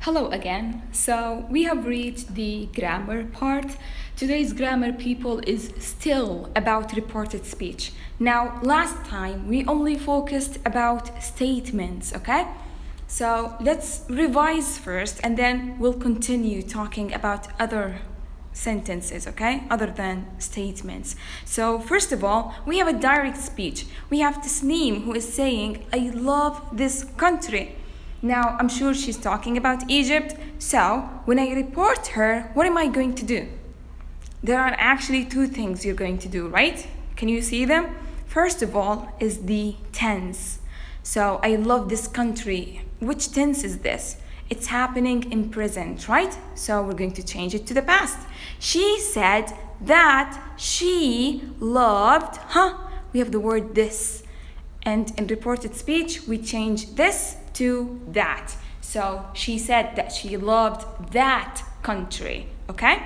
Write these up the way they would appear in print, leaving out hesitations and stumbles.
Hello again. So we have reached the grammar part. Today's grammar, people, is still about reported speech. Now, last time we only focused about statements, okay? So let's revise first and then we'll continue talking about other sentences, okay, other than statements. So first of all, we have a direct speech. We have Tasneem who is saying, I love this country. Now, I'm sure she's talking about Egypt. So when I report her, what am I going to do? There are actually two things you're going to do, right? Can you see them? First of all is the tense. So I love this country. Which tense is this? It's happening in present, right? So we're going to change it to the past. She said that she loved, we have the word this. And in reported speech, we change this to that. So she said that she loved that country, okay?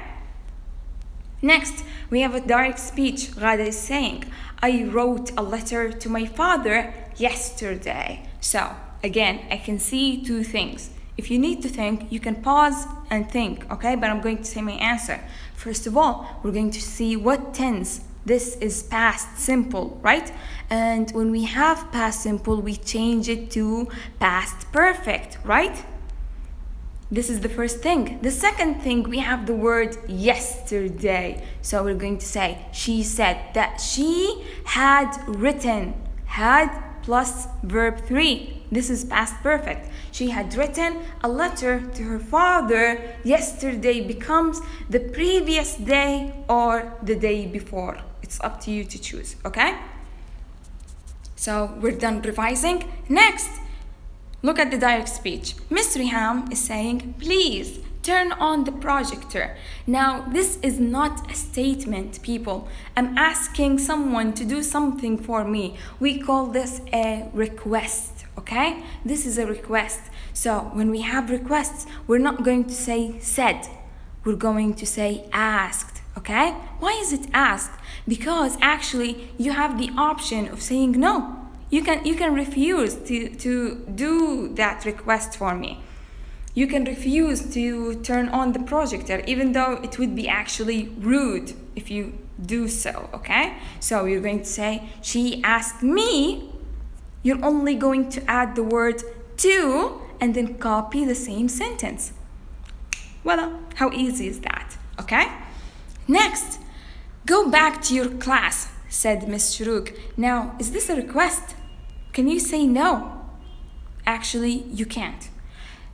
Next, we have a direct speech. Ghada is saying, I wrote a letter to my father yesterday. So again, I can see two things. If you need to think, you can pause and think, okay? But I'm going to say my answer. First of all, we're going to see what tense. This is past simple, right? And when we have past simple, we change it to past perfect, right? This is the first thing. The second thing, we have the word yesterday. So we're going to say, she said that she had written, had plus verb 3. This is past perfect. She had written a letter to her father yesterday becomes the previous day or the day before. It's up to you to choose, okay? So we're done revising. Next, look at the direct speech. Miss Riham is saying, please turn on the projector. Now, this is not a statement, people. I'm asking someone to do something for me. We call this a request, okay? This is a request. So when we have requests, we're not going to say said. We're going to say asked, okay? Why is it asked? Because actually you have the option of saying no. You can refuse to do that request for me. You can refuse to turn on the projector, even though it would be actually rude if you do so, okay? So you're going to say, she asked me. You're only going to add the word to and then copy the same sentence. Voila, how easy is that, okay? Next, go back to your class, said Miss Shuruk. Now, is this a request? Can you say no? Actually, you can't.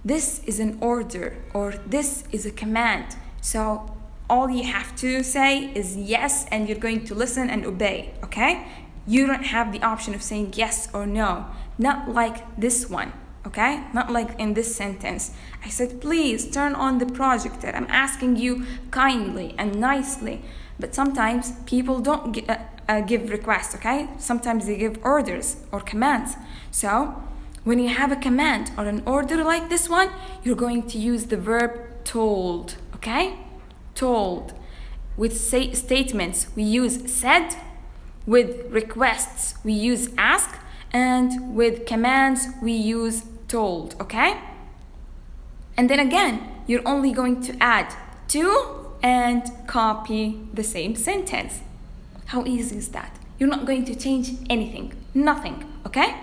This is an order or this is a command. So all you have to say is yes and you're going to listen and obey, okay? You don't have the option of saying yes or no. Not like this one, okay? Not like in this sentence. I said, please turn on the projector. I'm asking you kindly and nicely. But sometimes people don't give requests, okay? Sometimes they give orders or commands. So when you have a command or an order like this one, you're going to use the verb told, okay? Told. With statements, we use said. With requests, we use ask. And with commands, we use told, okay? And then again, you're only going to add to and copy the same sentence. How easy is that? You're not going to change anything, nothing, okay?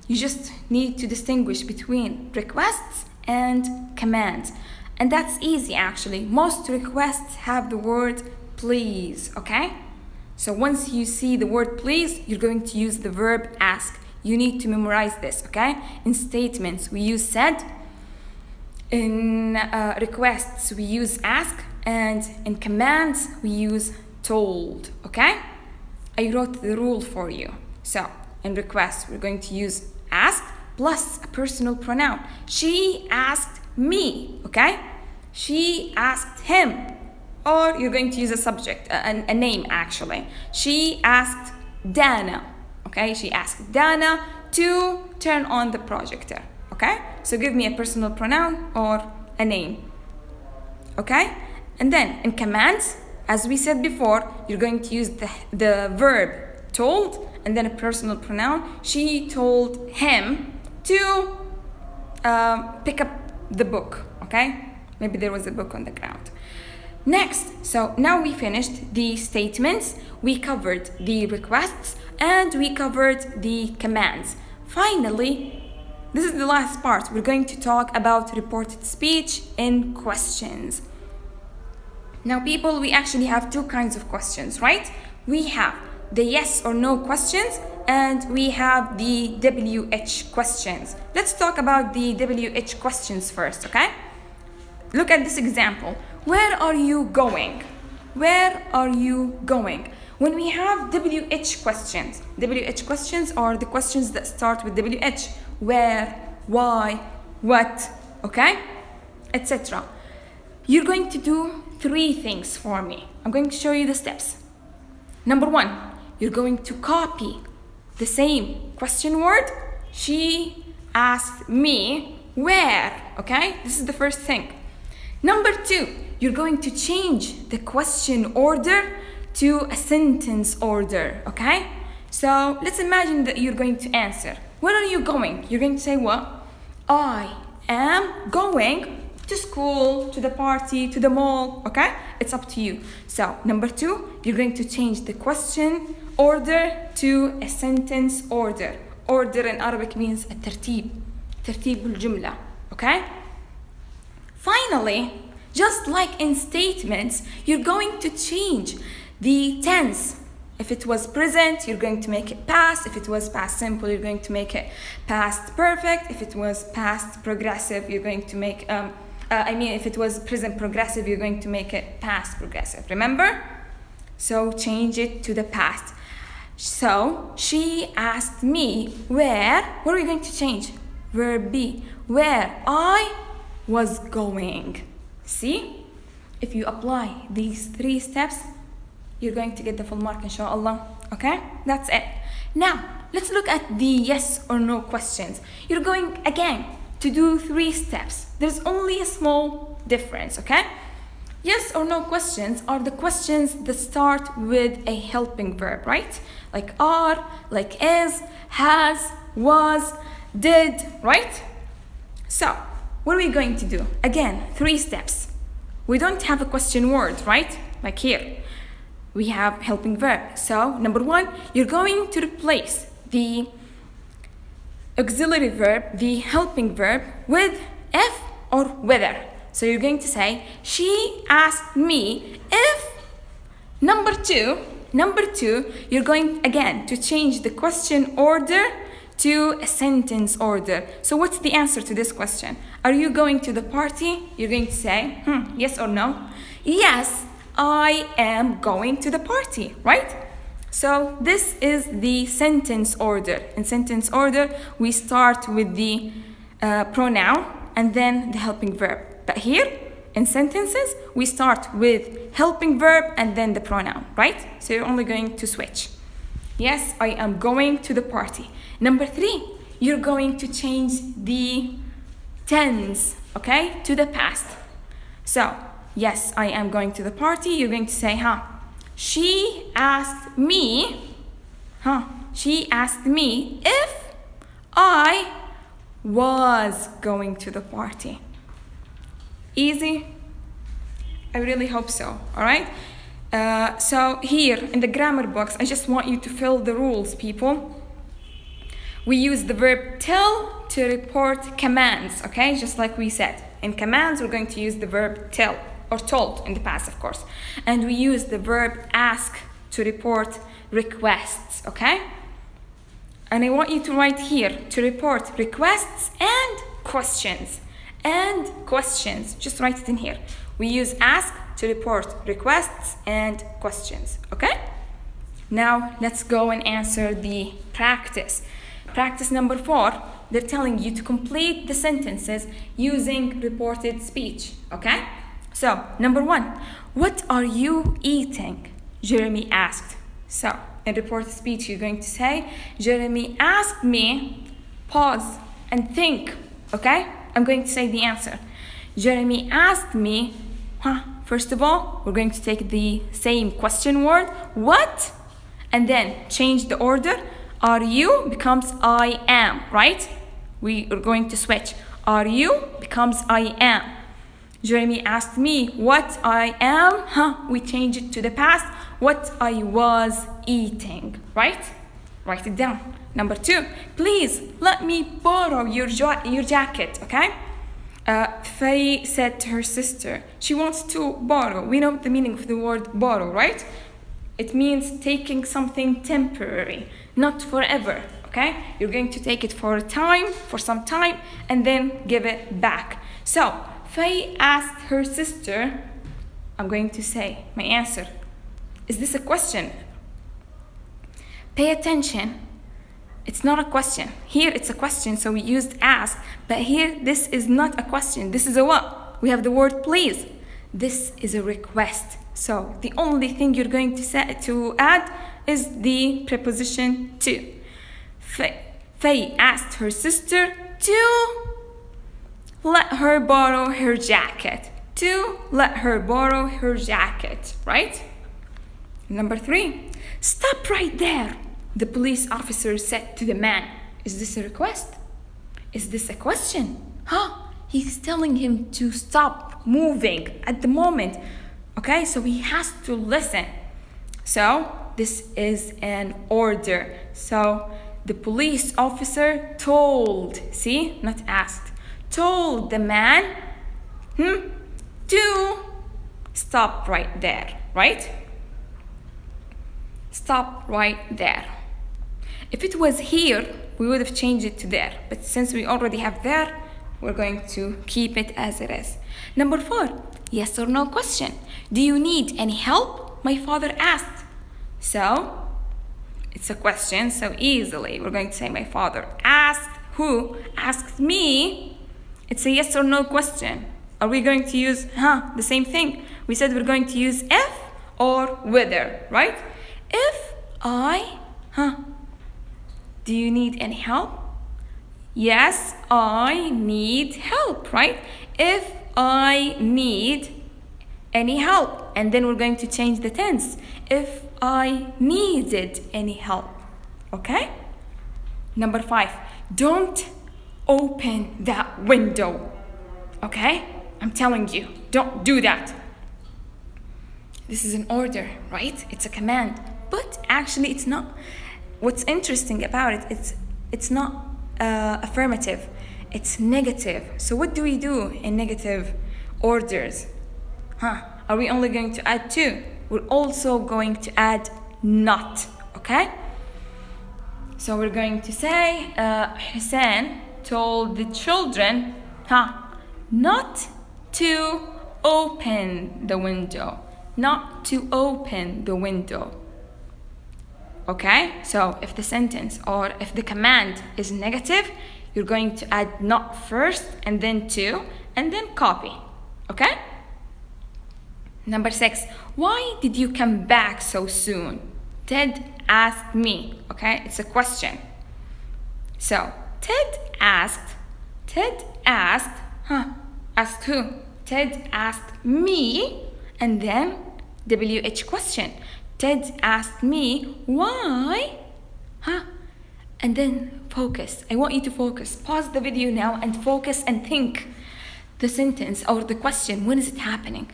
You just need to distinguish between requests and commands. And that's easy actually. Most requests have the word please, okay? So once you see the word please, you're going to use the verb ask. You need to memorize this, okay? In statements, we use said. In requests, we use ask. And in commands, we use told, okay? I wrote the rule for you. So in requests, we're going to use ask plus a personal pronoun. She asked me, okay? She asked him. Or you're going to use a subject, a name actually. She asked Dana, okay? She asked Dana to turn on the projector, okay? So give me a personal pronoun or a name, okay? And then in commands, as we said before, you're going to use the verb told and then a personal pronoun. She told him to pick up the book, okay? Maybe there was a book on the ground. Next, so now we finished the statements, we covered the requests, and we covered the commands. Finally, this is the last part. We're going to talk about reported speech in questions. Now, people, we actually have two kinds of questions, right? We have the yes or no questions, and we have the WH questions. Let's talk about the WH questions first, okay? Look at this example. Where are you going? Where are you going? When we have WH questions are the questions that start with WH. Where, why, what, okay? Etc. You're going to do 3 things for me. I'm going to show you the steps. Number 1, you're going to copy the same question word. She asked me where, okay? This is the first thing. Number 2, you're going to change the question order to a sentence order, okay? So let's imagine that you're going to answer. Where are you going? You're going to say what? I am going to school, to the party, to the mall, okay? It's up to you. So number 2, you're going to change the question order to a sentence order. Order in Arabic means الترتيب. ترتيب الجملة, okay? Finally, just like in statements, you're going to change the tense. If it was present, you're going to make it past. If it was past simple, you're going to make it past perfect. If it was past progressive, you're going to make, if it was present progressive, you're going to make it past progressive. Remember? So change it to the past. So she asked me where. What are we going to change? Verb B. Where I was going. See? If you apply these 3 steps, you're going to get the full mark, inshallah. Okay? That's it. Now, let's look at the yes or no questions. You're going, again, to do 3 steps. There's only a small difference, okay? Yes or no questions are the questions that start with a helping verb, right? Like are, like is, has, was, did, right? So, what are we going to do? Again, 3 steps. We don't have a question word, right? Like here. We have helping verb. So, number 1, you're going to replace the auxiliary verb, the helping verb, with if or whether. So you're going to say, she asked me if. Number two, you're going again to change the question order to a sentence order. So what's the answer to this question? Are you going to the party? You're going to say, yes or no? Yes, I am going to the party, right? So this is the sentence order. In sentence order, we start with the pronoun and then the helping verb. But here, in sentences, we start with helping verb and then the pronoun, right? So you're only going to switch. Yes, I am going to the party. Number 3, you're going to change the tense, okay, to the past. So, yes, I am going to the party. You're going to say, she asked me, she asked me if I was going to the party. Easy? I really hope so, all right? So here in the grammar box, I just want you to fill the rules, people. We use the verb tell to report commands, okay? Just like we said. In commands, we're going to use the verb tell, or told in the past, of course. And we use the verb ask to report requests, okay? And I want you to write here to report requests and questions. And questions, just write it in here. We use ask to report requests and questions, okay? Now let's go and answer the practice. Practice number 4, they're telling you to complete the sentences using reported speech, okay? So, number 1, what are you eating? Jeremy asked. So, in reported speech, you're going to say, Jeremy asked me, pause and think, okay? I'm going to say the answer. Jeremy asked me, first of all, we're going to take the same question word, what? And then change the order. Are you becomes I am, right? We are going to switch. are you becomes I am. Jeremy asked me what I am. We change it to the past. What I was eating, right? Write it down. Number 2, please let me borrow your jacket, okay? Faye said to her sister, she wants to borrow. We know the meaning of the word borrow, right? It means taking something temporary, not forever, okay? You're going to take it for some time, and then give it back. So, Faye asked her sister, I'm going to say my answer. Is this a question? Pay attention. It's not a question. Here it's a question, so we used ask, but here this is not a question. This is a what? We have the word please. This is a request. So the only thing you're going to add is the preposition to. Faye asked her sister to let her borrow her jacket. To let her borrow her jacket, right? Number 3, stop right there, the police officer said to the man. Is this a request? Is this a question? He's telling him to stop moving at the moment. Okay, so he has to listen. So this is an order. So the police officer told, see, not asked, told the man to stop right there, right? Stop right there. If it was here, we would have changed it to there. But since we already have there, we're going to keep it as it is. Number 4, yes or no question. Do you need any help? My father asked. So, it's a question, so easily we're going to say my father asked. Who asked me? It's a yes or no question. Are we going to use the same thing? We said we're going to use if or whether, right? If I, do you need any help? Yes, I need help, right? If I need any help, and then we're going to change the tense. If I needed any help, okay? Number 5, don't open that window, okay? I'm telling you, don't do that. This is an order, right? It's a command, but actually it's not. What's interesting about it, it's not affirmative, it's negative. So what do we do in negative orders? Are we only going to add to? We're also going to add not, okay? So we're going to say Hussein told the children not to open the window. Not to open the window. Okay? So if the sentence or if the command is negative, you're going to add not first and then to and then copy. Okay? Number 6. Why did you come back so soon? Ted asked me. Okay? It's a question. So Ted asked. Asked who? Ted asked me, and then WH question. Ted asked me why, and then focus. I want you to focus. Pause the video now and focus and think the sentence or the question. When is it happening?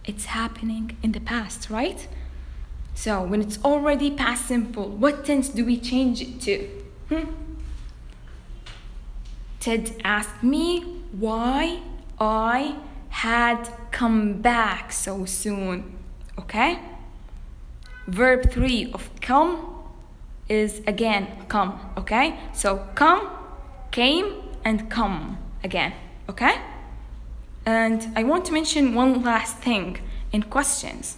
It's happening in the past, right? So when it's already past simple, what tense do we change it to? Ted asked me why I had come back so soon. Okay? Verb 3 of come is again come. Okay? So come, came, and come again. Okay? And I want to mention one last thing in questions.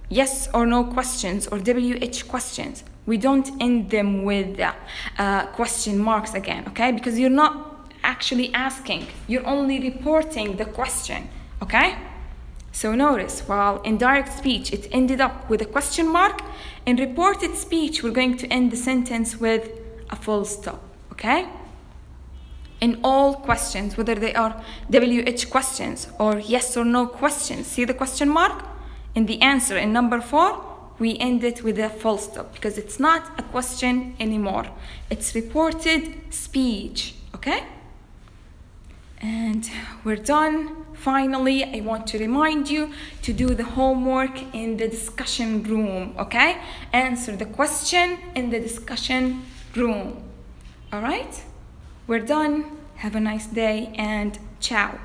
Yes or no questions or WH questions. We don't end them with question marks again, okay? Because you're not actually asking. You're only reporting the question, okay? So notice, while in direct speech it ended up with a question mark, in reported speech we're going to end the sentence with a full stop, okay? In all questions, whether they are WH questions or yes or no questions, see the question mark? In the answer in number 4, we end it with a full stop because it's not a question anymore. It's reported speech, okay? And we're done. Finally, I want to remind you to do the homework in the discussion room, okay? Answer the question in the discussion room. All right? We're done. Have a nice day and ciao.